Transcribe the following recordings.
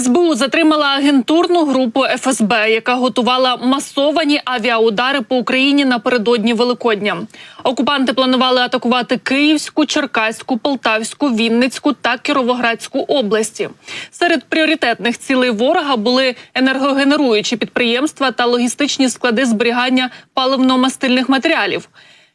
СБУ затримала агентурну групу ФСБ, яка готувала масовані авіаудари по Україні напередодні Великодня. Окупанти планували атакувати Київську, Черкаську, Полтавську, Вінницьку та Кіровоградську області. Серед пріоритетних цілей ворога були енергогенеруючі підприємства та логістичні склади зберігання паливно-мастильних матеріалів.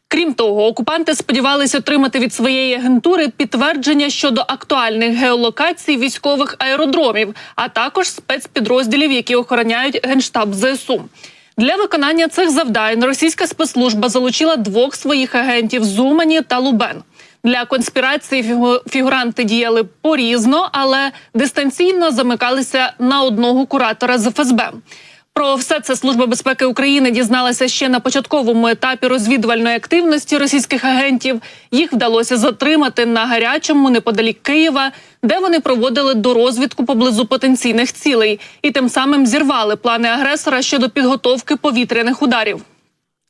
Крім того, окупанти сподівалися отримати від своєї агентури підтвердження щодо актуальних геолокацій військових аеродромів, а також спецпідрозділів, які охороняють Генштаб ЗСУ. Для виконання цих завдань російська спецслужба залучила двох своїх агентів з Умані та Лубен. Для конспірації фігуранти діяли порізно, але дистанційно замикалися на одного куратора з ФСБ. Про все це Служба безпеки України дізналася ще на початковому етапі розвідувальної активності російських агентів. Їх вдалося затримати на гарячому неподалік Києва, де вони проводили дорозвідку поблизу потенційних цілей і тим самим зірвали плани агресора щодо підготовки повітряних ударів.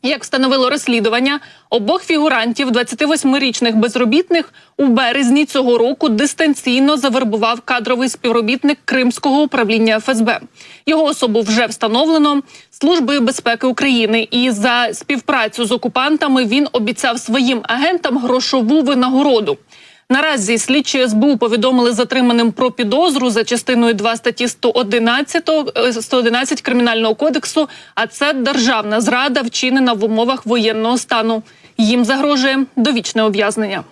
Як встановило розслідування, обох фігурантів, 28-річних безробітних, у березні цього року дистанційно завербував кадровий співробітник Кримського управління ФСБ. Його особу вже встановлено Службою безпеки України, і за співпрацю з окупантами він обіцяв своїм агентам грошову винагороду. Наразі слідчі СБУ повідомили затриманим про підозру за частиною 2 статті 111 Кримінального кодексу, а це державна зрада, вчинена в умовах воєнного стану. Їм загрожує довічне ув'язнення.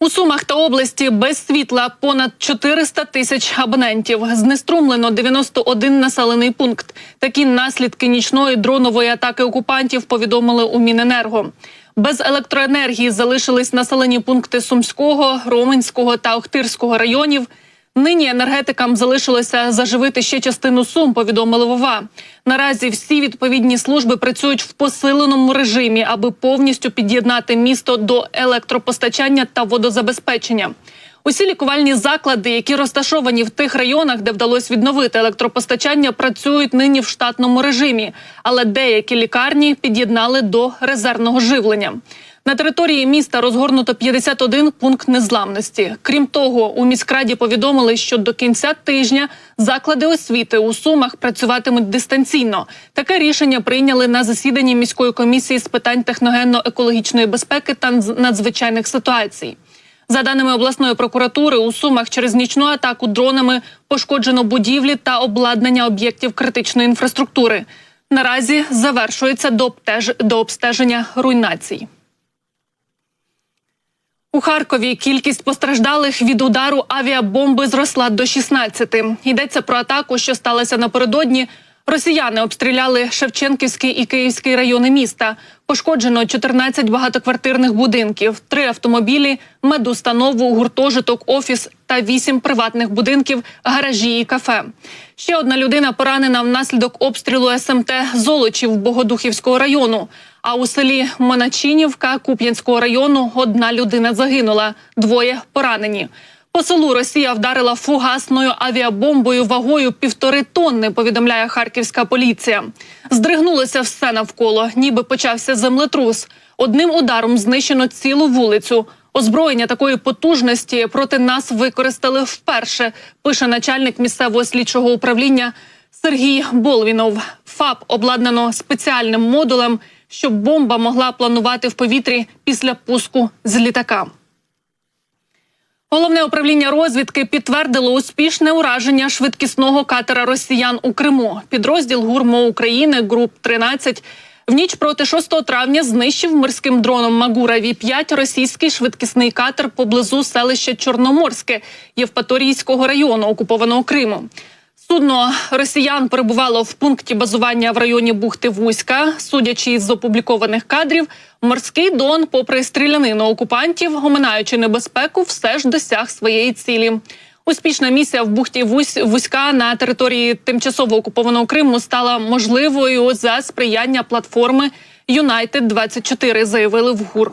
У Сумах та області без світла понад 400 тисяч абонентів. Знеструмлено 91 населений пункт. Такі наслідки нічної дронової атаки окупантів повідомили у Міненерго. Без електроенергії залишились населені пункти Сумського, Роменського та Охтирського районів. Нині енергетикам залишилося заживити ще частину Сум, повідомили в ОВА. Наразі всі відповідні служби працюють в посиленому режимі, аби повністю під'єднати місто до електропостачання та водозабезпечення. Усі лікувальні заклади, які розташовані в тих районах, де вдалося відновити електропостачання, працюють нині в штатному режимі, але деякі лікарні під'єднали до резервного живлення. На території міста розгорнуто 51 пункт незламності. Крім того, у міськраді повідомили, що до кінця тижня заклади освіти у Сумах працюватимуть дистанційно. Таке рішення прийняли на засіданні міської комісії з питань техногенно-екологічної безпеки та надзвичайних ситуацій. За даними обласної прокуратури, у Сумах через нічну атаку дронами пошкоджено будівлі та обладнання об'єктів критичної інфраструктури. Наразі завершується до обстеження руйнацій. У Харкові кількість постраждалих від удару авіабомби зросла до 16. Йдеться про атаку, що сталася напередодні. Росіяни обстріляли Шевченківський і Київський райони міста. Пошкоджено 14 багатоквартирних будинків, 3 автомобілі, медустанову, гуртожиток, офіс та 8 приватних будинків, гаражі і кафе. Ще одна людина поранена внаслідок обстрілу СМТ Золочів Богодухівського району. А у селі Моначинівка Куп'янського району 1 людина загинула, 2 поранені. По селу Росія вдарила фугасною авіабомбою вагою 1,5 тонни, повідомляє харківська поліція. Здригнулося все навколо, ніби почався землетрус. Одним ударом знищено цілу вулицю. Озброєння такої потужності проти нас використали вперше, пише начальник місцевого слідчого управління Сергій Болвінов. ФАП обладнано спеціальним модулем, щоб бомба могла планувати в повітрі після пуску з літака. Головне управління розвідки підтвердило успішне ураження швидкісного катера росіян у Криму. Підрозділ ГУР-МО України ГРУП-13 в ніч проти 6 травня знищив морським дроном Магура-Ві-5 російський швидкісний катер поблизу селища Чорноморське Євпаторійського району окупованого Криму. Судно росіян перебувало в пункті базування в районі бухти Вузька. Судячи з опублікованих кадрів, морський Дон, попри стрілянину окупантів, оминаючи небезпеку, все ж досяг своєї цілі. Успішна місія в бухті Вузька на території тимчасово окупованого Криму стала можливою за сприяння платформи «Юнайтед-24», заявили в ГУР.